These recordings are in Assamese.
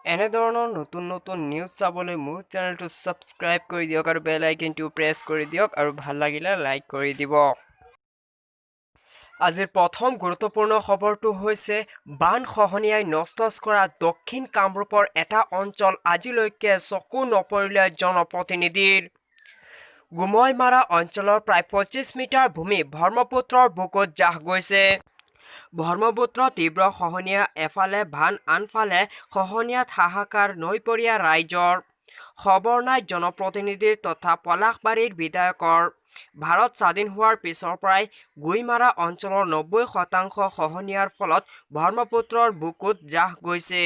এনেধৰণৰ নতুন নিউজ চাবলৈ মোৰ চেনেলটো ছাবস্ক্ৰাইব কৰি দিয়ক আৰু বেল আইকনটো প্ৰেছ কৰি দিয়ক আৰু ভাল লাগিলে লাইক কৰি দিব। আজিৰ প্ৰথম গুৰুত্বপূৰ্ণ খবৰটো হৈছে বান খহনীয়াই নষ্ট কৰা দক্ষিণ কামৰূপৰ এটা অঞ্চল আজিলৈকে চকু নপৰিলে জনপ্ৰতিনিধিৰ। গুমৈমাৰা অঞ্চলৰ প্ৰায় 25 মিটাৰ ভূমি ব্ৰহ্মপুত্ৰৰ বুকুত জাহ গৈছে। ব্ৰহ্মপুত্ৰ তীব্ৰ খহনীয়া, এফালে বান আনফালে খহনীয়াত হাহাকাৰ নৈপৰীয়া ৰাইজৰ। খবৰ নাই জনপ্ৰতিনিধিৰ তথা পলাশবাৰীৰ বিধায়কৰ। ভাৰত স্বাধীন হোৱাৰ পিছৰ পৰাই গুইমাৰা অঞ্চলৰ 90% খহনীয়াৰ ফলত ব্ৰহ্মপুত্ৰৰ বুকুত জাহ গৈছে।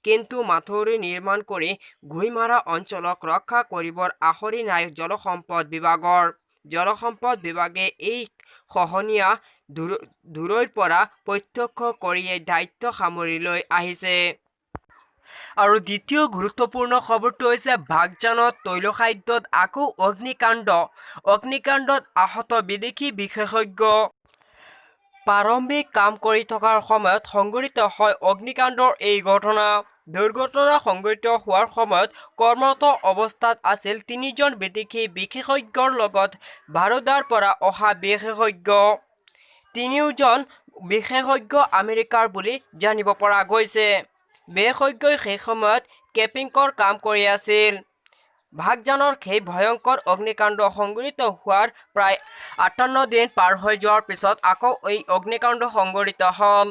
কিন্তু মাথৌৰি নিৰ্মাণ কৰি গুইমাৰা অঞ্চলক ৰক্ষা কৰিবৰ আখৰি নাই জলসম্পদ বিভাগৰ। জলসম্পদ বিভাগে এই খহনীয়া দূৰৈৰ পৰা প্ৰত্যক্ষ কৰিয়েই দায়িত্ব সামৰি লৈ আহিছে। আৰু দ্বিতীয় গুৰুত্বপূৰ্ণ খবৰটো হৈছে বাগজানত তৈলখাদ্যত আকৌ অগ্নিকাণ্ড। অগ্নিকাণ্ডত আহত বিদেশী বিশেষজ্ঞ। প্ৰাৰম্ভিক কাম কৰি থকাৰ সময়ত সংঘটিত হয় অগ্নিকাণ্ডৰ এই ঘটনা। দুৰ্ঘটনা সংঘটিত হোৱাৰ সময়ত কৰ্মৰত অৱস্থাত আছিল 3জন বিদেশী বিশেষজ্ঞৰ লগত বাৰোদাৰ পৰা অহা বিশেষজ্ঞ। তিনিওজন বিশেষজ্ঞ আমেৰিকাৰ বুলি জানিব পৰা গৈছে। বিশেষজ্ঞই সেই সময়ত কেম্পিংৰ কাম কৰি আছিল। বাগজানৰ সেই ভয়ংকৰ অগ্নিকাণ্ড সংঘটিত হোৱাৰ প্ৰায় 58 দিন পাৰ হৈ যোৱাৰ পিছত আকৌ এই অগ্নিকাণ্ড সংঘটিত হ'ল।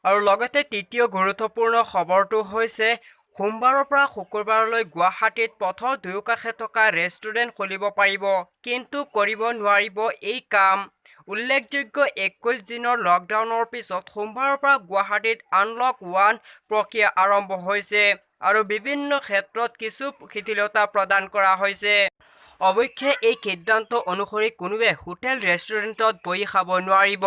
আৰু লগতে তৃতীয় গুৰুত্বপূৰ্ণ খবৰটো হৈছে সোমবাৰৰ পৰা শুকুৰবাৰলৈ গুৱাহাটীত পথৰ দুয়োকাষে থকা ৰেষ্টুৰেণ্ট খুলিব পাৰিব, কিন্তু কৰিব নোৱাৰিব এই কাম। উল্লেখযোগ্য 21 দিনৰ লকডাউনৰ পিছত সোমবাৰৰ পৰা গুৱাহাটীত আনলক 1 প্ৰক্ৰিয়া আৰম্ভ হৈছে আৰু বিভিন্ন ক্ষেত্ৰত কিছু শিথিলতা প্ৰদান কৰা হৈছে। অৱশ্যে এই সিদ্ধান্ত অনুসৰি কোনোৱে হোটেল ৰেষ্টুৰেণ্টত বহি খাব নোৱাৰিব।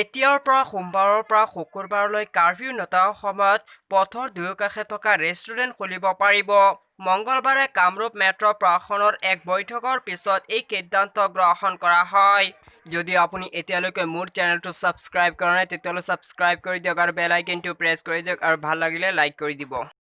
এতিয়াৰ পৰা সোমবাৰৰ পৰা শুকুৰবাৰলৈ কাৰফিউ নথকা সময়ত পথৰ দুয়োকাষে থকা ৰেষ্টুৰেণ্ট খুলিব পাৰিব। মঙলবাৰে কামৰূপ মেট্ৰ প্ৰশাসনৰ এক বৈঠকৰ পিছত এই সিদ্ধান্ত গ্ৰহণ কৰা হয়। যদি আপুনি এতিয়ালৈকে মোৰ চেনেলটো ছাবস্ক্ৰাইব কৰা নাই তেতিয়াহ'লে ছাবস্ক্ৰাইব কৰি দিয়ক আৰু বেল আইকনটো প্ৰেছ কৰি দিয়ক আৰু ভাল লাগিলে লাইক কৰি দিব।